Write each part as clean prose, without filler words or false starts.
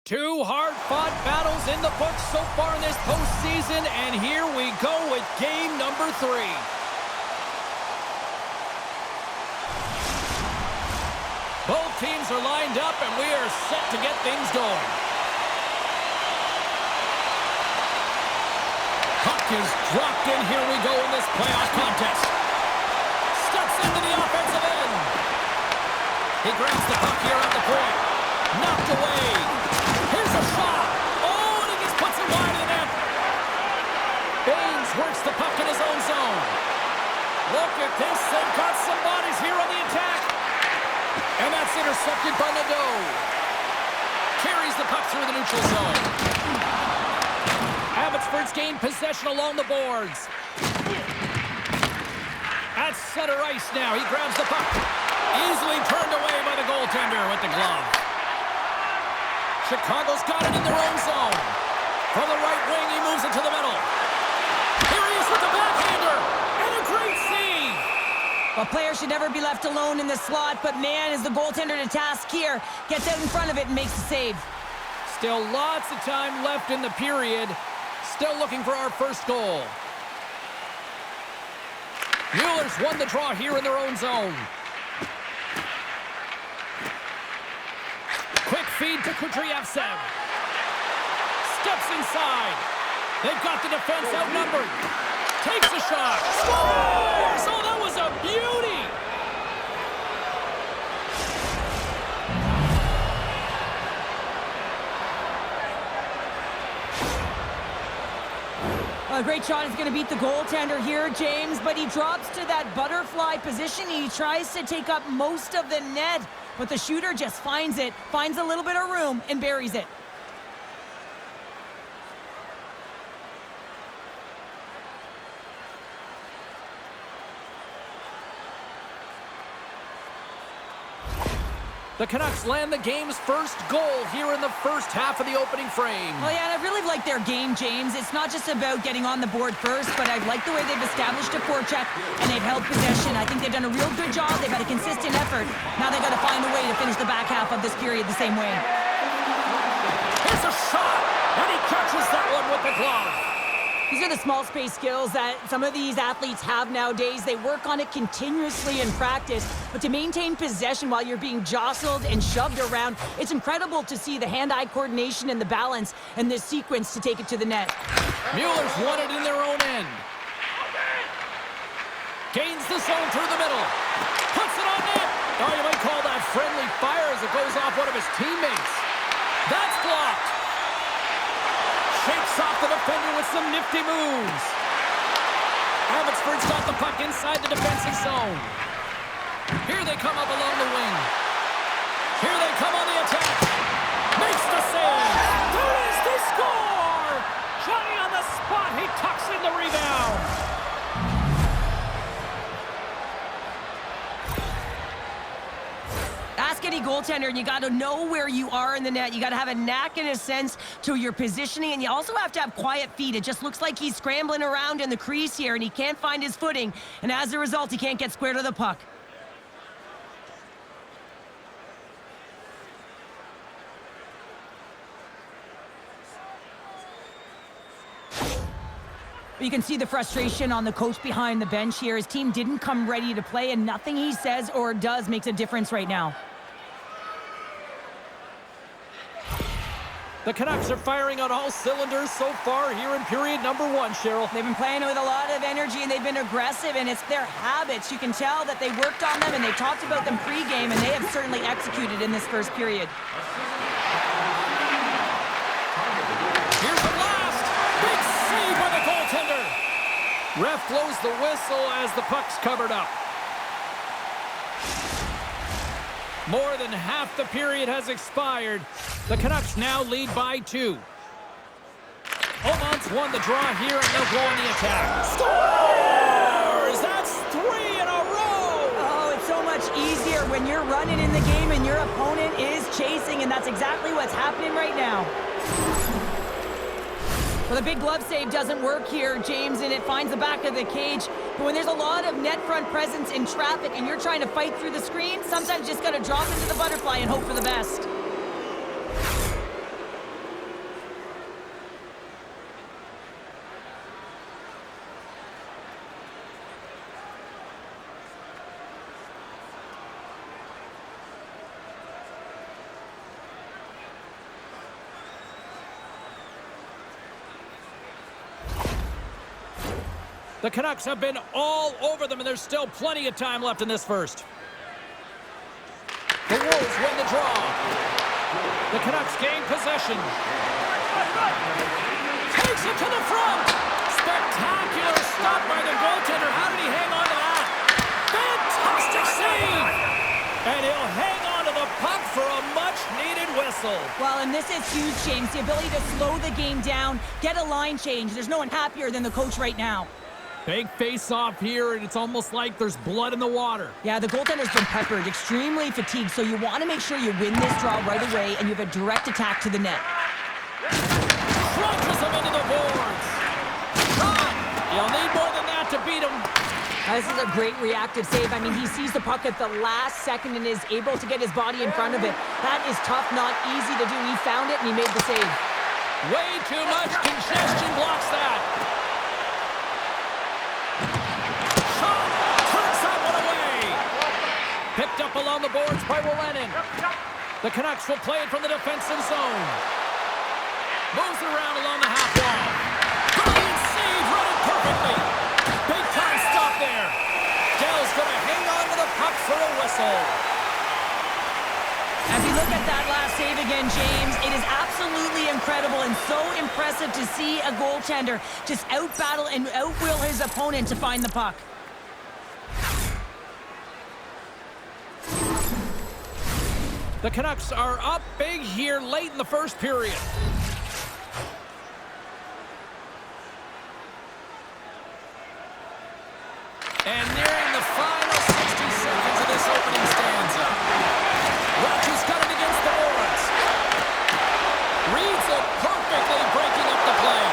Two hard-fought battles in the books so far in this postseason, and here we go with game number 3. Both teams are lined up, and we are set to get things going. Puck is dropped in. Here we go in this playoff contest. Steps into the offensive end. He grabs the puck here at the point. Knocked away. Here's a shot. Oh, and he just puts it wide of the net. Baines works the puck in his own zone. Look at this. They've got some bodies here on the attack. And that's intercepted by Nadeau. Carries the puck through the neutral zone. Abbotsford's gained possession along the boards. At center ice now. He grabs the puck. Easily turned away by the goaltender with the glove. Chicago's got it in their own zone. From the right wing, he moves it to the middle. Here he is with the backhander. And a great save. Well, players should never be left alone in the slot, but man, is the goaltender to task here. Gets out in front of it and makes the save. Still lots of time left in the period. Still looking for our first goal. Mueller's won the draw here in their own zone. Quick feed to Kudryavtsev. Steps inside. They've got the defense outnumbered. Takes a shot. Scores! Oh, that was a beauty! A great shot is going to beat the goaltender here, James, but he drops to that butterfly position. He tries to take up most of the net, but the shooter just finds it, finds a little bit of room, and buries it. The Canucks land the game's first goal here in the first half of the opening frame. Well, yeah, and I really like their game, James. It's not just about getting on the board first, but I like the way they've established a forecheck and they've held possession. I think they've done a real good job. They've had a consistent effort. Now they've got to find a way to finish the back half of this period the same way. Here's a shot, and he catches that one with the glove. These are the small space skills that some of these athletes have nowadays. They work on it continuously in practice, but to maintain possession while you're being jostled and shoved around, it's incredible to see the hand-eye coordination and the balance and this sequence to take it to the net. Mueller's won it in their own end. Gains the zone through the middle. Puts it on net. Oh, you might call that friendly fire as it goes off one of his teammates. That's blocked. Shakes off the defender with some nifty moves. Abbotsford's got the puck inside the defensive zone. Here they come up along the wing. Here they come on the attack. Makes the save. There is the score. Johnny on the spot. He tucks in the rebound. Ask any goaltender, and you got to know where you are in the net. You got to have a knack and a sense to your positioning, and you also have to have quiet feet. It just looks like he's scrambling around in the crease here, and he can't find his footing, and as a result, he can't get square to the puck. You can see the frustration on the coach behind the bench here. His team didn't come ready to play, and nothing he says or does makes a difference right now. The Canucks are firing on all cylinders so far here in period number 1, Cheryl. They've been playing with a lot of energy, and they've been aggressive, and it's their habits. You can tell that they worked on them, and they talked about them pregame, and they have certainly executed in this first period. Here's the blast! Big save by the goaltender! Ref blows the whistle as the puck's covered up. More than half the period has expired. The Canucks now lead by 2. Omont's won the draw here, and they'll go on the attack. Scores! That's 3 in a row! Oh, it's so much easier when you're running in the game and your opponent is chasing, and that's exactly what's happening right now. Well, the big glove save doesn't work here, James, and it finds the back of the cage. But when there's a lot of net front presence in traffic and you're trying to fight through the screen, sometimes you just got to drop into the butterfly and hope for the best. The Canucks have been all over them, and there's still plenty of time left in this first. The Wolves win the draw. The Canucks gain possession. Takes it to the front. Spectacular stop by the goaltender. How did he hang on to that? Fantastic save. And he'll hang on to the puck for a much-needed whistle. Well, and this is huge, James. The ability to slow the game down, get a line change. There's no one happier than the coach right now. Big face-off here, and it's almost like there's blood in the water. Yeah, the goaltender's been peppered, extremely fatigued, so you want to make sure you win this draw right away, and you have a direct attack to the net. Crunches him into the boards. You'll need more than that to beat him. This is a great reactive save. I mean, he sees the puck at the last second and is able to get his body in front of it. That is tough, not easy to do. He found it, and he made the save. Way too much congestion blocks that. Picked up along the boards by Wallenen. The Canucks will play it from the defensive zone. Moves it around along the half wall. Brilliant save, run it perfectly. Big time stop there. Dell's going to hang on to the puck for a whistle. As you look at that last save again, James, it is absolutely incredible and so impressive to see a goaltender just out-battle and out-will his opponent to find the puck. The Canucks are up big here late in the first period. And nearing the final 60 seconds of this opening stanza. Rocky's got it against the boards. Reads it perfectly, breaking up the play.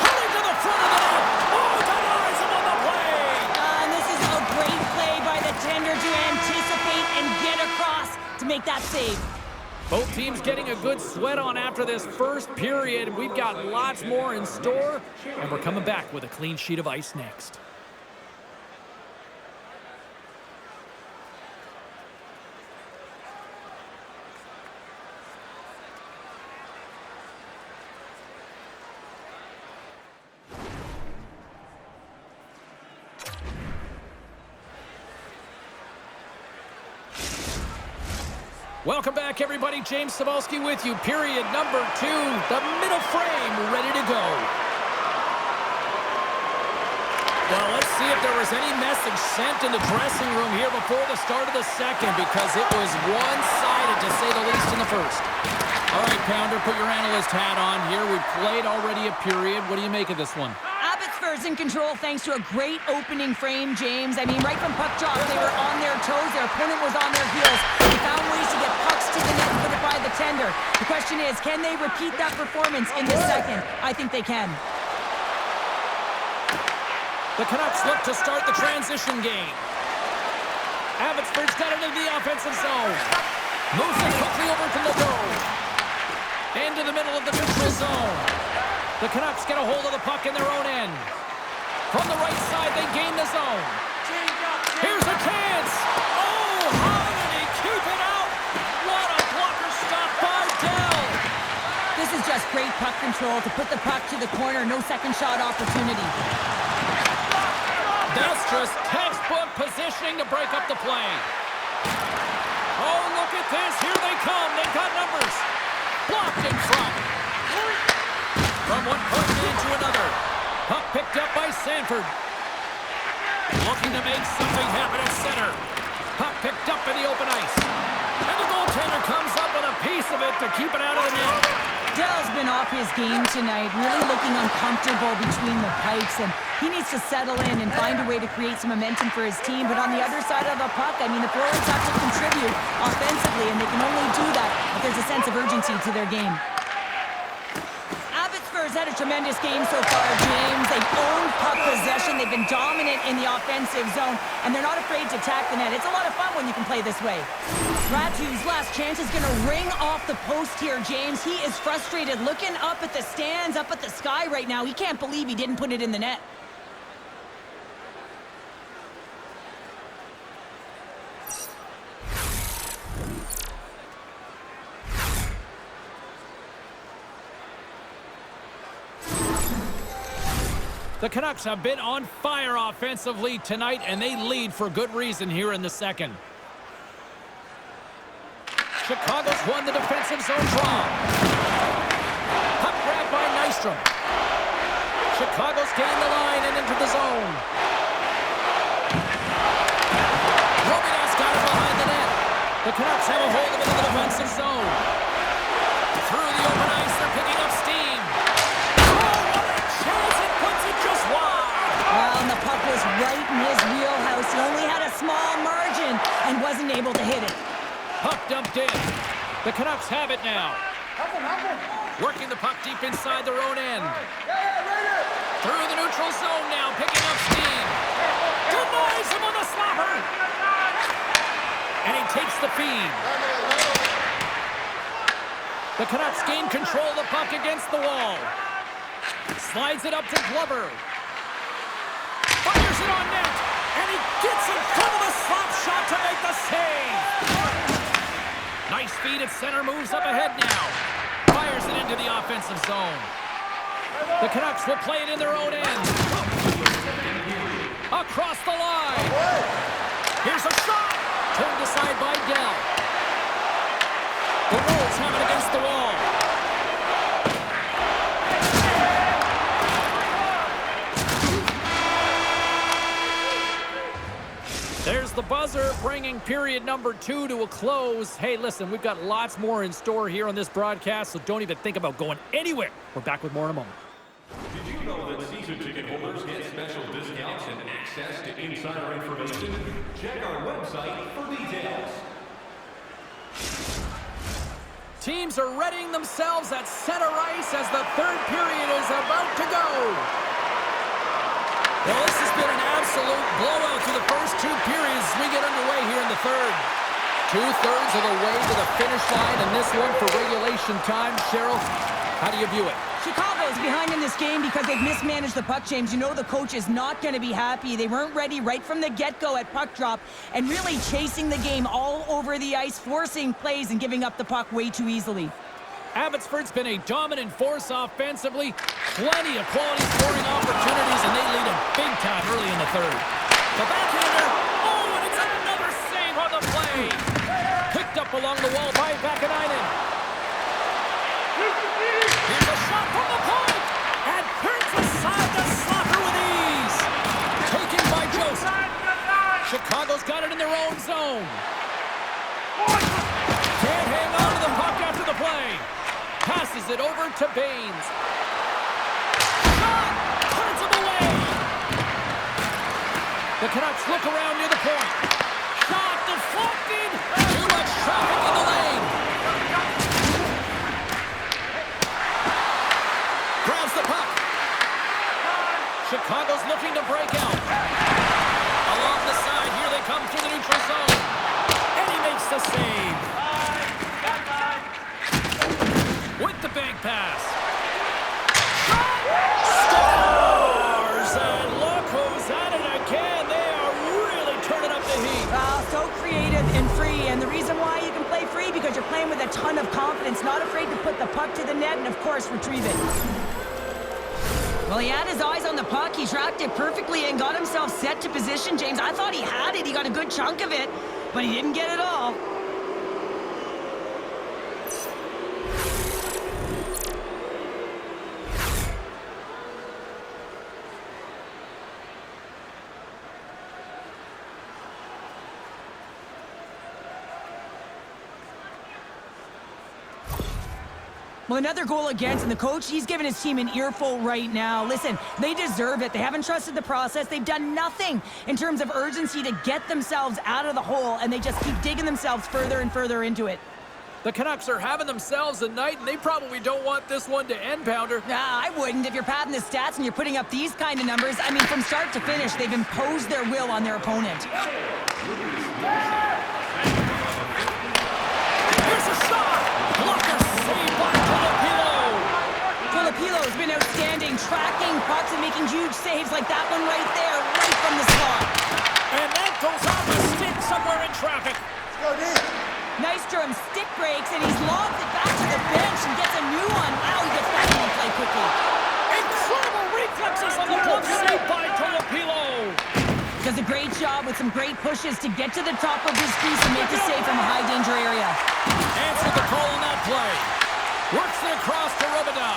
Cutting to the front of the net. Oh, denies him on the play. And this is a great play by the tender to anticipate and get across to make that save. Both teams getting a good sweat on after this first period. We've got lots more in store, and we're coming back with a clean sheet of ice next. Welcome back, everybody. James Cybulski with you. Period number 2. The middle frame ready to go. Well, let's see if there was any message sent in the dressing room here before the start of the second, because it was one-sided, to say the least, in the first. All right, Pounder, put your analyst hat on here. We've played already a period. What do you make of this one? Abbotsford's in control thanks to a great opening frame, James. I mean, right from puck drop, they were on their toes. Their opponent was on their heels. They found ways to get pucks to the net and put it by the tender. The question is, can they repeat that performance in the second? I think they can. The Canucks look to start the transition game. Abbotsford's got it into the offensive zone. Moves it quickly over to Legault. Into the middle of the neutral zone. The Canucks get a hold of the puck in their own end. From the right side, they gain the zone. Here's a chance. Oh, how did he keep it out? What a blocker stop by Dell. This is just great puck control to put the puck to the corner. No second shot opportunity. That's just textbook positioning to break up the play. Oh, look at this. Here they come. They've got numbers. Blocked in front. From one point into another. Puck picked up by Sanford. Looking to make something happen at center. Puck picked up in the open ice. And the goaltender comes up with a piece of it to keep it out of the net. Dell's been off his game tonight, really looking uncomfortable between the pipes, and he needs to settle in and find a way to create some momentum for his team. But on the other side of the puck, I mean, the forwards have to contribute offensively, and they can only do that if there's a sense of urgency to their game. Abbotsford's had a tremendous game so far, James. They've owned puck possession. They've been dominant in the offensive zone, and they're not afraid to attack the net. It's a lot of fun when you can play this way. Ratu's last chance is going to ring off the post here, James. He is frustrated, looking up at the stands, up at the sky right now. He can't believe he didn't put it in the net. The Canucks have been on fire offensively tonight, and they lead for good reason here in the second. Chicago's won the defensive zone draw. Puck grab by Nystrom. Chicago's gained the line and into the zone. Robidas got it behind the net. The Canucks have a hold of it in the defensive zone. Through the open ice, they're picking up steam. Oh, what a chance! It puts it just wide. Well, and the puck was right in his wheelhouse. He only had a small margin and wasn't able to hit it. Puck dumped in. The Canucks have it now. Working the puck deep inside their own end. Through the neutral zone now, picking up steam. Denies him on the slapper. And he takes the feed. The Canucks gain control of the puck against the wall. Slides it up to Glover. Fires it on net. And he gets in front of the slap shot to make the save. Nice feed at center, moves up ahead now. Fires it into the offensive zone. The Canucks will play it in their own end. Across the line. Here's a shot. Turned aside by Dell. The Wolves have it against the wall. There's the buzzer, bringing period number 2 to a close. Hey, listen, we've got lots more in store here on this broadcast, so don't even think about going anywhere. We're back with more in a moment. Did you know that season ticket holders get special discounts and access to insider information? Check our website for details. Teams are readying themselves at center ice as the third period is about to go. Well, this has been an absolute blowout through the first 2 periods as we get underway here in the third. 2/3 of the way to the finish line, and this one for regulation time. Cheryl, how do you view it? Chicago's behind in this game because they've mismanaged the puck, James. You know the coach is not going to be happy. They weren't ready right from the get-go at puck drop and really chasing the game all over the ice, forcing plays and giving up the puck way too easily. Abbotsford's been a dominant force offensively. Plenty of quality scoring opportunities, and they lead them big time early in the third. The backhander. Oh, and it's another save on the play. Picked up along the wall by Vakanainen. Here's a shot from the point. And turns aside the slapper with ease. Taken by Joseph. Chicago's got it in their own zone. Can't hang on to the puck after the play. Passes it over to Baines. Shot! Turns him away! The Canucks look around near the point. Shot deflected! Too much traffic in the lane. Grabs the puck. Chicago's looking to break out. Along the side, here they come through the neutral zone. And he makes the save. With the bank pass. Scores! And look who's at it again. They are really turning up the heat. So creative and free. And the reason why you can play free because you're playing with a ton of confidence, not afraid to put the puck to the net and, of course, retrieve it. Well, he had his eyes on the puck. He tracked it perfectly and got himself set to position, James. I thought he had it. He got a good chunk of it, but he didn't get it all. Well, another goal against, and the coach, he's giving his team an earful right now. Listen, they deserve it. They haven't trusted the process. They've done nothing in terms of urgency to get themselves out of the hole, and they just keep digging themselves further and further into it. The Canucks are having themselves a night, and they probably don't want this one to end, Pounder. I wouldn't. If you're padding the stats and you're putting up these kind of numbers, I mean, from start to finish, they've imposed their will on their opponent. Here's a shot! Blocker saved by Pilo's been outstanding, tracking pucks and making huge saves like that one right there, right from the slot. And that goes off a stick somewhere in traffic. Nystrom stick breaks, and he's lobbed it back to the bench and gets a new one. Wow, he gets back in the play quickly. Incredible reflexes on the glove does a great job with some great pushes to get to the top of his crease and make the save from a high-danger area. Answered the call on that play. Works it across to Rubida.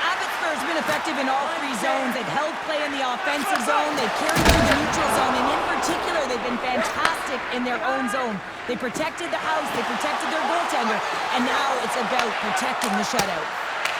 Abbotsford's been effective in all three zones. They've held play in the offensive zone. They've carried through the neutral zone. And in particular, they've been fantastic in their own zone. They protected the house. They protected their goaltender. And now it's about protecting the shutout.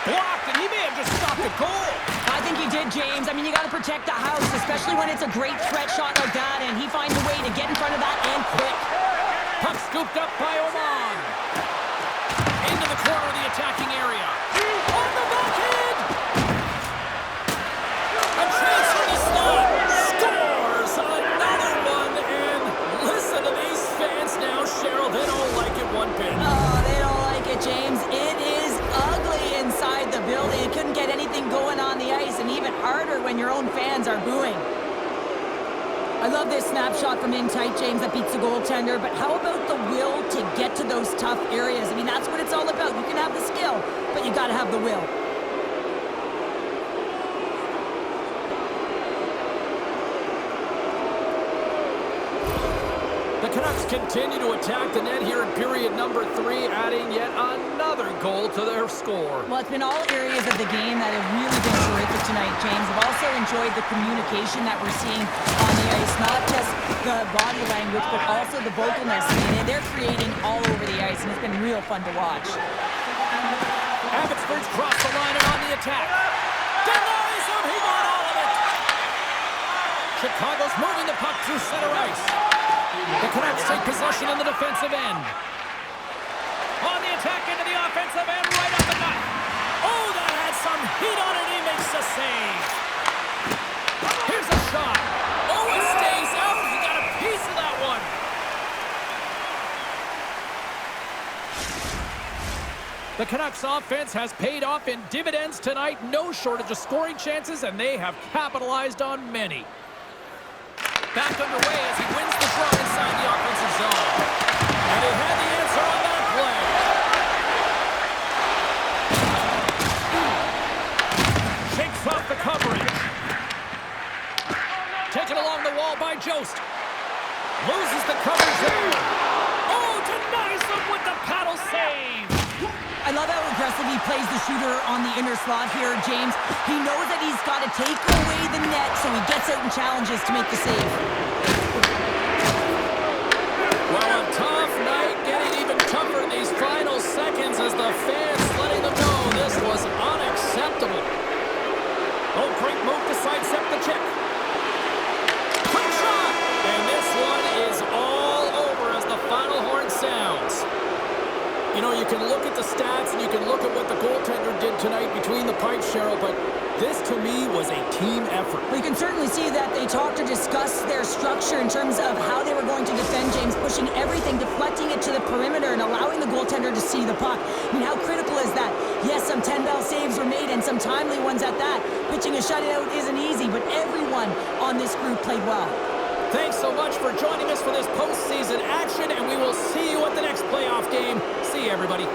Blocked, and he may have just stopped a goal. I think he did, James. I mean, you got to protect the house, especially when it's a great threat shot like that. And he finds a way to get in front of that and quick. Puck scooped up by Oman. Into the corner of the attacking area. On the backhand! A transfer to slot. Scores another one. And listen to these fans now, Cheryl. They don't like it one bit. Oh, they don't like it, James. It is ugly inside the building. You couldn't get anything going on the ice, and even harder when your own fans are booing. I love this snapshot from in tight, James, that beats the goaltender, but how about the will to get to those tough areas? I mean, that's what it's all about. You can have the skill, but you got to have the will. The Canucks continue to attack the net here in period number 3, adding yet another goal to their score. Well, it's been all areas of the game that have really been terrific tonight, James. I've also enjoyed the communication that we're seeing on the ice, not just the body language, but also the vocalness. I mean, they're creating all over the ice, and it's been real fun to watch. Abbotsford's crossed the line and on the attack. Denies him, he got all of it! Chicago's moving the puck through center ice. The Canucks take possession in the defensive end. On the attack into the offensive end, right up the gut. Oh, that had some heat on it. He makes the save. Here's a shot. Oh, it stays out. He got a piece of that one. The Canucks offense has paid off in dividends tonight. No shortage of scoring chances, and they have capitalized on many. Back underway as he wins the draw inside the offensive zone. And he had the answer on that play. Shakes off the coverage. Taken along the wall by Jost. Loses the coverage there. Oh, denies him with the paddle save. I love how aggressive he plays the shooter on the inner slot here, James. He knows that he's got to take away the net, so he gets out and challenges to make the save. Well, a tough night, getting even tougher in these final seconds as the fans letting them know this was unacceptable. Oh, great move to sidestep the check. Quick shot! And this one is all over as the final horn sounds. You know, you can look at the stats and you can look at what the goaltender did tonight between the pipes, Cheryl, but this, to me, was a team effort. We can certainly see that they talked or discussed their structure in terms of how they were going to defend, James, pushing everything, deflecting it to the perimeter, and allowing the goaltender to see the puck. I mean, how critical is that? Yes, some 10-bell saves were made, and some timely ones at that. Pitching a shutout isn't easy, but everyone on this group played well. Thanks so much for joining us for this postseason action, and we will see you at the next playoff game. See you, everybody.